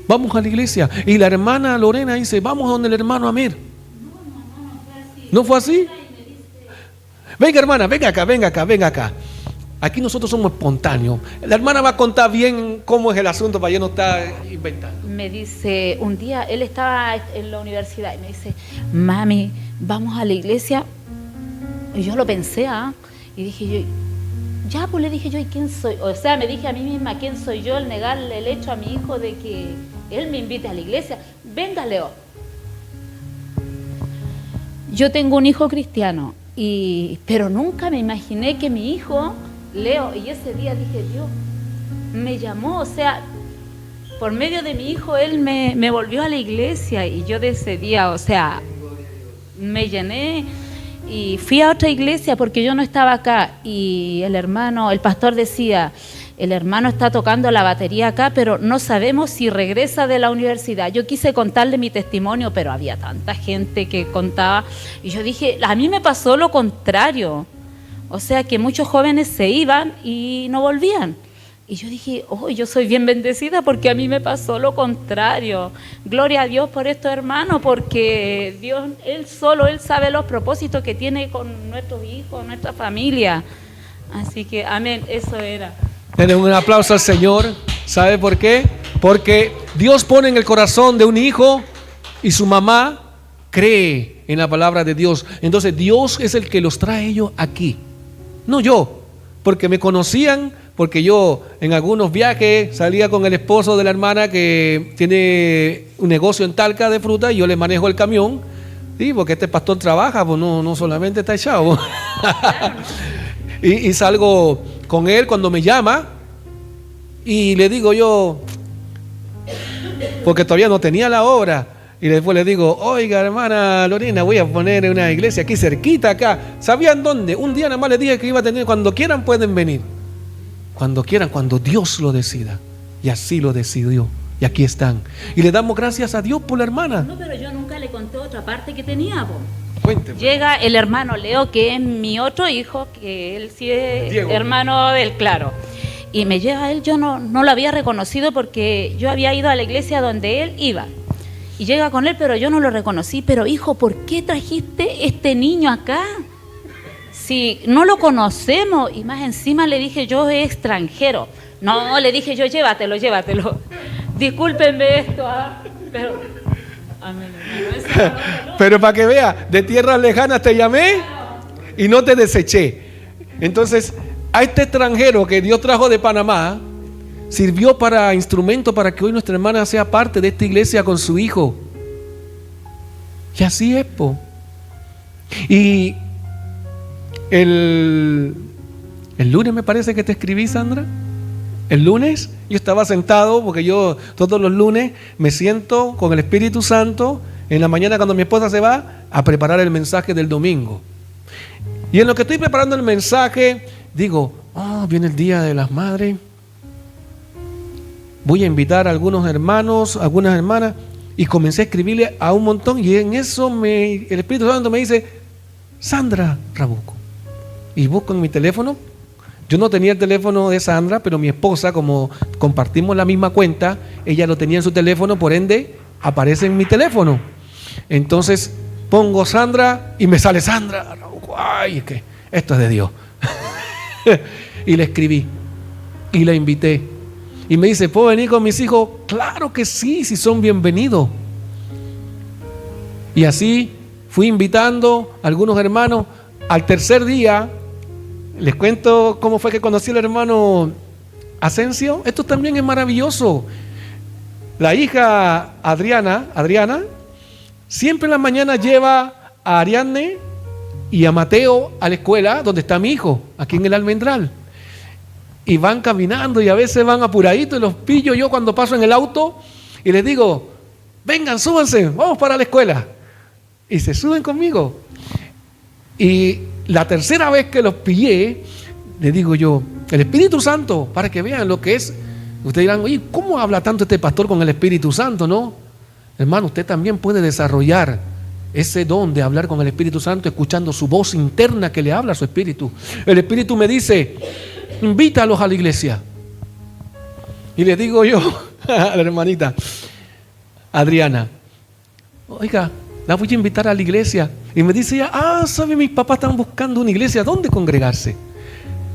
Vamos a la iglesia. Y la hermana Lorena dice: vamos donde el hermano Amir. ¿No fue así? Venga, hermana, venga acá. Aquí nosotros somos espontáneos. La hermana va a contar bien cómo es el asunto para yo no estar inventando. Me dice, un día él estaba en la universidad y me dice, mami, vamos a la iglesia. Y yo lo pensé, y dije yo, ya, pues le dije yo, ¿y quién soy? O sea, me dije a mí misma, ¿quién soy yo el negarle el hecho a mi hijo de que él me invite a la iglesia? Venga, Leo. Yo tengo un hijo cristiano, pero nunca me imaginé que mi hijo, Leo, y ese día dije, Dios, me llamó, o sea, por medio de mi hijo, él me volvió a la iglesia, y yo de ese día, o sea, me llené. Y fui a otra iglesia porque yo no estaba acá, y el pastor decía, el hermano está tocando la batería acá, pero no sabemos si regresa de la universidad. Yo quise contarle mi testimonio, pero había tanta gente que contaba, y yo dije, a mí me pasó lo contrario, o sea que muchos jóvenes se iban y no volvían. Y yo dije, yo soy bien bendecida porque a mí me pasó lo contrario. Gloria a Dios por esto, hermano, porque Dios, Él sabe los propósitos que tiene con nuestros hijos, nuestra familia. Así que, amén, eso era. Denle un aplauso al Señor. ¿Sabe por qué? Porque Dios pone en el corazón de un hijo y su mamá cree en la palabra de Dios. Entonces Dios es el que los trae ellos aquí. No yo, porque me conocían. Porque yo en algunos viajes salía con el esposo de la hermana que tiene un negocio en Talca de fruta y yo le manejo el camión. Sí, porque este pastor trabaja, pues no solamente está echado. y salgo con él cuando me llama y le digo yo, porque todavía no tenía la obra, y después le digo, oiga hermana Lorena, voy a poner una iglesia aquí cerquita acá. ¿Sabían dónde? Un día nada más les dije que iba a tener, cuando quieran pueden venir. Cuando quieran, cuando Dios lo decida. Y así lo decidió. Y aquí están. Y le damos gracias a Dios por la hermana. No, pero yo nunca le conté otra parte que tenía, po. Cuénteme. Llega el hermano Leo, que es mi otro hijo, que él sí es Diego. Hermano del claro. Y me llega él, yo no lo había reconocido porque yo había ido a la iglesia donde él iba. Y llega con él, pero yo no lo reconocí. Pero hijo, ¿por qué trajiste este niño acá? Si no lo conocemos, y más encima le dije yo es extranjero. No, le dije yo llévatelo. Discúlpenme esto, pero... Amén, hermano. Pero para que vea, de tierras lejanas te llamé y no te deseché. Entonces, a este extranjero que Dios trajo de Panamá, sirvió para instrumento para que hoy nuestra hermana sea parte de esta iglesia con su hijo. Y así es, po. Y el lunes me parece que te escribí, Sandra. El lunes yo estaba sentado, porque yo todos los lunes me siento con el Espíritu Santo en la mañana cuando mi esposa se va a preparar el mensaje del domingo. Y en lo que estoy preparando el mensaje, digo, viene el Día de las Madres. Voy a invitar a algunos hermanos, algunas hermanas, y comencé a escribirle a un montón, y en eso el Espíritu Santo me dice, Sandra Rabuco. Y busco en mi teléfono. Yo no tenía el teléfono de Sandra, pero mi esposa, como compartimos la misma cuenta, ella lo tenía en su teléfono, por ende aparece en mi teléfono. Entonces pongo Sandra y me sale Sandra Rabuco. Ay, es que esto es de Dios. Y le escribí y la invité. Y me dice, ¿puedo venir con mis hijos? Claro que sí, si son bienvenidos. Y así fui invitando a algunos hermanos. Al tercer día, les cuento cómo fue que conocí al hermano Asensio. Esto también es maravilloso. La hija Adriana, siempre en la mañana lleva a Ariadne y a Mateo a la escuela donde está mi hijo, aquí en el Almendral. Y van caminando y a veces van apuraditos y los pillo yo cuando paso en el auto y les digo, vengan, súbanse, vamos para la escuela. Y se suben conmigo. Y la tercera vez que los pillé, le digo yo, el Espíritu Santo, para que vean lo que es. Ustedes dirán, oye, ¿cómo habla tanto este pastor con el Espíritu Santo? No, hermano, usted también puede desarrollar ese don de hablar con el Espíritu Santo, escuchando su voz interna que le habla a su espíritu. El Espíritu me dice, invítalos a la iglesia. Y le digo yo a la hermanita Adriana, oiga, la voy a invitar a la iglesia. Y me dice ella, ¿sabe? Mis papás están buscando una iglesia donde congregarse.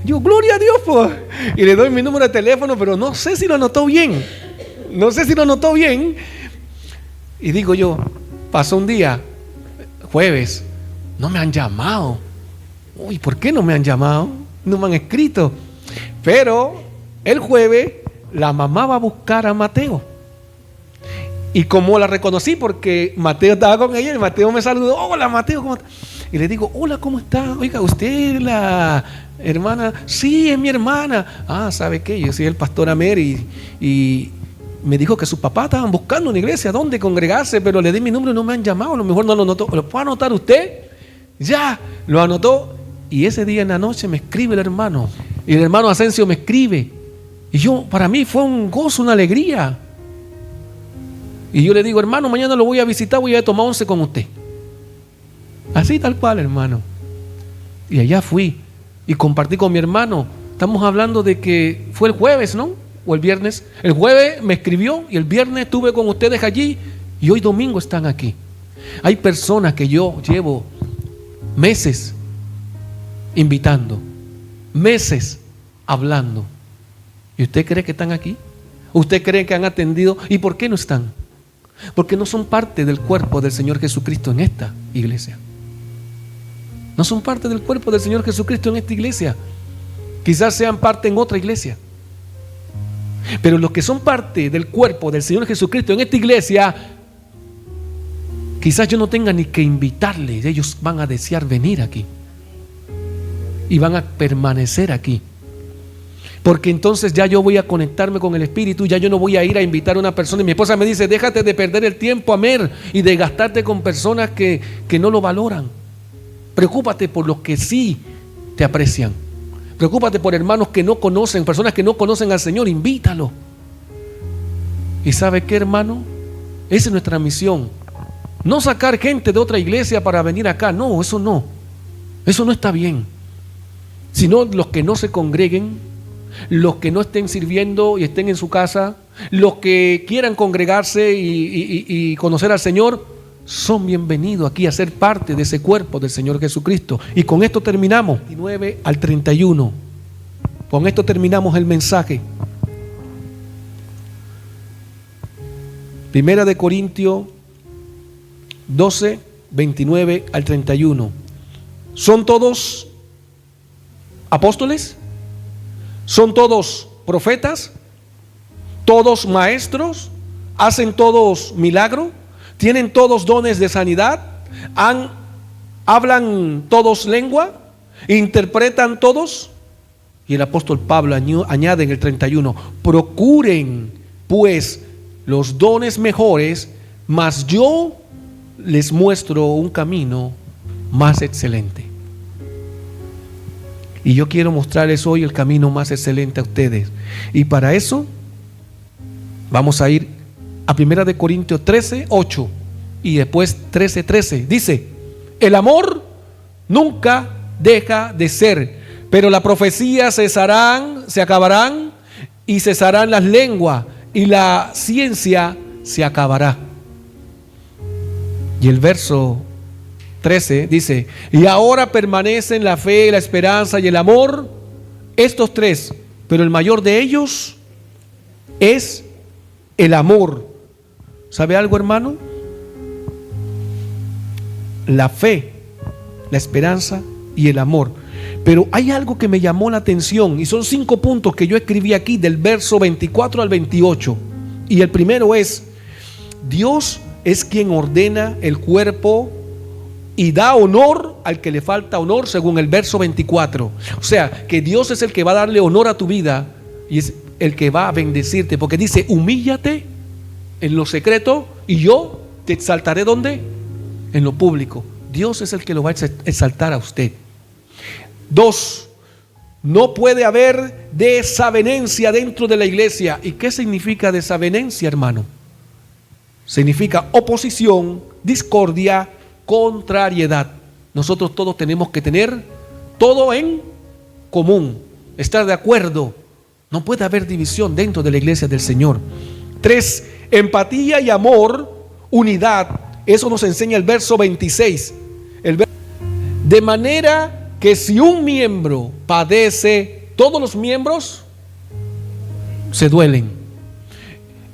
Yo, gloria a Dios, pues. Y le doy mi número de teléfono, pero no sé si lo anotó bien. No sé si lo anotó bien. Y digo yo, pasó un día, jueves, no me han llamado. Uy, ¿por qué no me han llamado? No me han escrito. Pero el jueves la mamá va a buscar a Mateo. Y como la reconocí porque Mateo estaba con ella, y Mateo me saludó. Hola Mateo, ¿cómo está? Y le digo, hola, ¿cómo está? Oiga, ¿usted es la hermana? Sí, es mi hermana. Ah, ¿sabe qué? Yo soy el pastor Amer y me dijo que sus papás estaban buscando una iglesia donde congregarse, pero le di mi número y no me han llamado. A lo mejor no lo anotó. ¿Lo puede anotar usted? Ya, lo anotó. Y ese día en la noche me escribe el hermano. Y el hermano Asensio me escribe. Y yo, para mí fue un gozo, una alegría. Y yo le digo, hermano, mañana lo voy a visitar, voy a tomar 11 con usted. Así tal cual, hermano. Y allá fui y compartí con mi hermano. Estamos hablando de que fue el jueves, ¿no? O el viernes. El jueves me escribió y el viernes estuve con ustedes allí y hoy domingo están aquí. Hay personas que yo llevo meses invitando, meses hablando. ¿Y usted cree que están aquí? ¿Usted cree que han atendido? ¿Y por qué no están? Porque no son parte del cuerpo del Señor Jesucristo en esta iglesia. No son parte del cuerpo del Señor Jesucristo en esta iglesia. Quizás sean parte en otra iglesia. Pero los que son parte del cuerpo del Señor Jesucristo en esta iglesia, quizás yo no tenga ni que invitarles. Ellos van a desear venir aquí. Y van a permanecer aquí. Porque entonces ya yo voy a conectarme con el Espíritu, ya yo no voy a ir a invitar a una persona. Y mi esposa me dice, déjate de perder el tiempo, Amer, y de gastarte con personas que no lo valoran. Preocúpate por los que sí te aprecian. Preocúpate por hermanos que no conocen, personas que no conocen al Señor, invítalo. ¿Y sabe qué, hermano? Esa es nuestra misión. No sacar gente de otra iglesia para venir acá, no, eso no. Eso no está bien. Sino los que no se congreguen, los que no estén sirviendo y estén en su casa, los que quieran congregarse y conocer al Señor, son bienvenidos aquí a ser parte de ese cuerpo del Señor Jesucristo. Y con esto terminamos, 29 al 31. Con esto terminamos el mensaje. Primera de Corintios 12, 29 al 31. ¿Son todos apóstoles? ¿Son todos profetas? ¿Todos maestros? ¿Hacen todos milagro? ¿Tienen todos dones de sanidad? ¿Hablan todos lengua? ¿Interpretan todos? Y el apóstol Pablo añade en el 31, procuren pues los dones mejores, mas yo les muestro un camino más excelente. Y yo quiero mostrarles hoy el camino más excelente a ustedes. Y para eso vamos a ir a 1 Corintios 13, 8 y después 13, 13. Dice, el amor nunca deja de ser, pero las profecías se acabarán y cesarán las lenguas y la ciencia se acabará. Y el verso 13 dice, y ahora permanecen la fe, la esperanza y el amor, estos tres, pero el mayor de ellos es el amor. ¿Sabe algo, hermano? La fe, la esperanza y el amor. Pero hay algo que me llamó la atención y son 5 puntos que yo escribí aquí del verso 24 al 28. Y el primero es, Dios es quien ordena el cuerpo y da honor al que le falta honor, según el verso 24. O sea, que Dios es el que va a darle honor a tu vida y es el que va a bendecirte, porque dice, humíllate en lo secreto y yo te exaltaré. ¿Dónde? En lo público. Dios es el que lo va a exaltar a usted. 2, no puede haber desavenencia dentro de la iglesia. ¿Y qué significa desavenencia, hermano? Significa oposición, discordia, contrariedad. Nosotros todos tenemos que tener todo en común, estar de acuerdo. No puede haber división dentro de la iglesia del Señor. 3, empatía y amor, unidad. Eso nos enseña el verso 26. De manera que si un miembro padece, todos los miembros se duelen.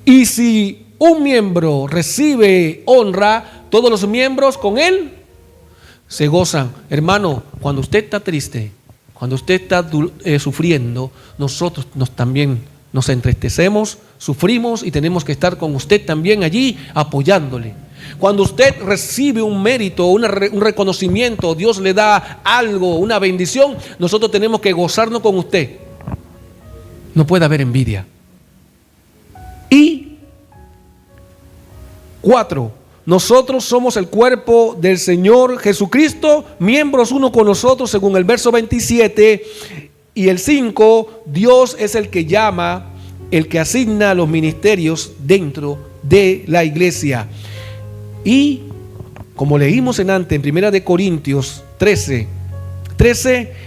Y si un miembro recibe honra, todos los miembros con él se gozan. Hermano, cuando usted está triste, cuando usted está sufriendo, nosotros también nos entristecemos, sufrimos y tenemos que estar con usted también allí apoyándole. Cuando usted recibe un mérito, un reconocimiento, Dios le da algo, una bendición, nosotros tenemos que gozarnos con usted. No puede haber envidia. Y 4, nosotros somos el cuerpo del Señor Jesucristo, miembros uno con nosotros, según el verso 27. Y el 5, Dios es el que llama, el que asigna los ministerios dentro de la iglesia. Y como leímos en 1 Corintios 13,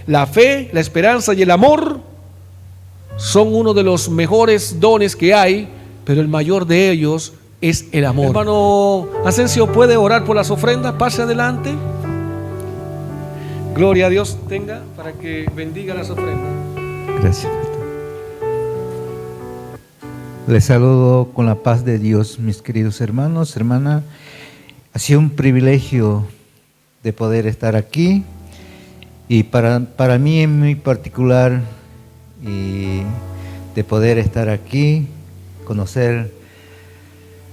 la fe, la esperanza y el amor son uno de los mejores dones que hay, pero el mayor de ellos es el amor. Hermano Asensio, ¿puede orar por las ofrendas? Pase adelante. Gloria a Dios tenga para que bendiga las ofrendas. Gracias. Les saludo con la paz de Dios, mis queridos hermanos, hermanas. Ha sido un privilegio de poder estar aquí y para mí en muy particular y de poder estar aquí, conocer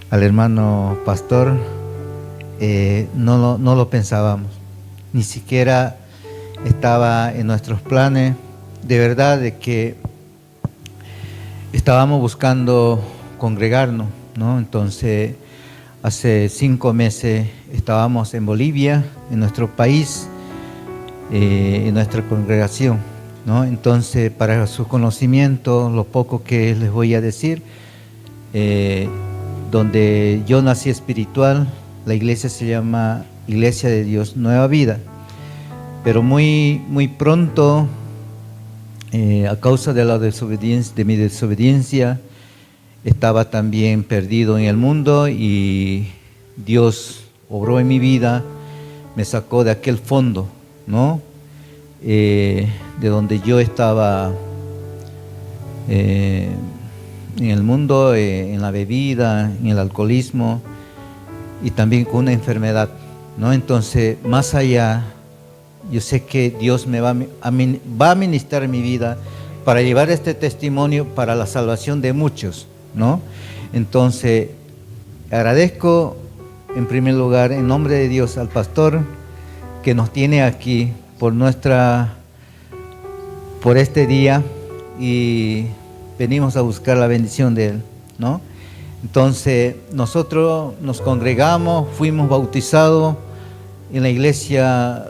al hermano pastor, no lo pensábamos, ni siquiera estaba en nuestros planes, de verdad de que estábamos buscando congregarnos, ¿no? Entonces, hace 5 meses estábamos en Bolivia, en nuestro país, en nuestra congregación, ¿no? Entonces, para su conocimiento, lo poco que les voy a decir, donde yo nací espiritual, la iglesia se llama Iglesia de Dios Nueva Vida, pero muy pronto, a causa de mi desobediencia, estaba también perdido en el mundo y Dios obró en mi vida, me sacó de aquel fondo, ¿no? De donde yo estaba en el mundo, en la bebida, en el alcoholismo y también con una enfermedad, ¿no? Entonces, más allá, yo sé que Dios me va a ministrar mi vida para llevar este testimonio para la salvación de muchos, ¿no? Entonces, agradezco en primer lugar en nombre de Dios al pastor que nos tiene aquí por este día y venimos a buscar la bendición de él, ¿no? Entonces, nosotros nos congregamos, fuimos bautizados en la iglesia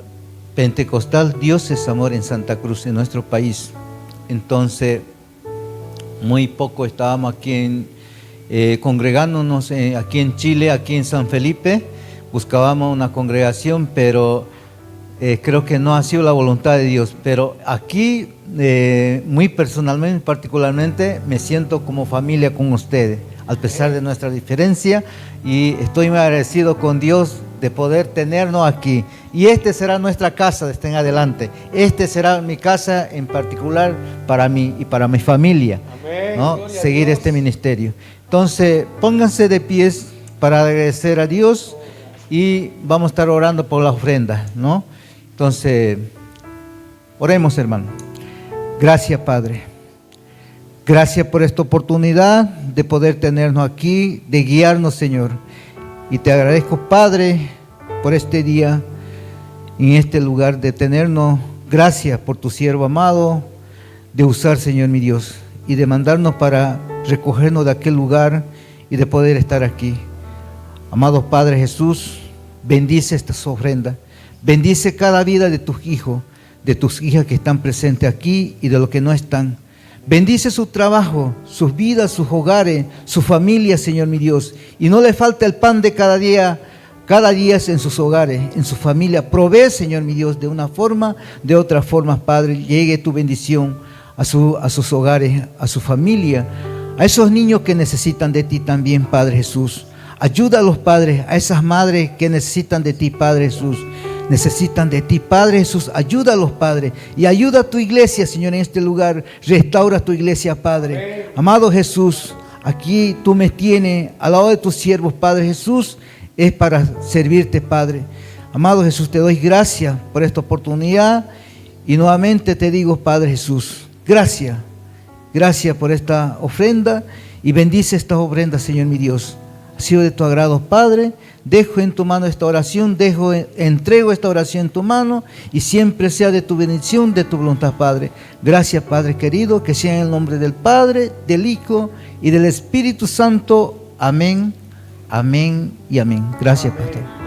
pentecostal Dios es Amor en Santa Cruz, en nuestro país. Entonces, muy poco estábamos aquí congregándonos aquí en Chile, aquí en San Felipe. Buscábamos una congregación, pero creo que no ha sido la voluntad de Dios. Pero aquí, muy personalmente, particularmente, me siento como familia con ustedes, a pesar de nuestra diferencia, y estoy muy agradecido con Dios de poder tenernos aquí. Y será nuestra casa desde en adelante. Será mi casa en particular para mí y para mi familia, ¿no? Seguir este ministerio. Entonces, pónganse de pies para agradecer a Dios y vamos a estar orando por la ofrenda, ¿no? Entonces, oremos, hermano. Gracias, Padre. Gracias por esta oportunidad de poder tenernos aquí, de guiarnos, Señor. Y te agradezco, Padre, por este día, en este lugar de tenernos. Gracias por tu siervo amado, de usar, Señor mi Dios, y de mandarnos para recogernos de aquel lugar y de poder estar aquí. Amado Padre Jesús, bendice estas ofrendas. Bendice cada vida de tus hijos, de tus hijas que están presentes aquí y de los que no están. Bendice su trabajo, sus vidas, sus hogares, su familia, Señor mi Dios. Y no le falta el pan de cada día en sus hogares, en su familia. Provee, Señor mi Dios, de una forma, de otra forma, Padre. Llegue tu bendición a sus hogares, a su familia, a esos niños que necesitan de ti también, Padre Jesús. Ayuda a los padres, a esas madres que necesitan de ti, Padre Jesús. Necesitan de ti, Padre Jesús. Ayuda a los padres y ayuda a tu iglesia, Señor, en este lugar. Restaura tu iglesia, Padre. Amado Jesús, aquí tú me tienes al lado de tus siervos, Padre Jesús. Es para servirte, Padre. Amado Jesús, te doy gracias por esta oportunidad y nuevamente te digo, Padre Jesús, gracias. Gracias por esta ofrenda y bendice esta ofrenda, Señor mi Dios. Ha sido de tu agrado, Padre. Dejo en tu mano esta oración, entrego esta oración en tu mano y siempre sea de tu bendición, de tu voluntad, Padre. Gracias, Padre querido, que sea en el nombre del Padre, del Hijo y del Espíritu Santo. Amén, amén y amén. Gracias, Pastor.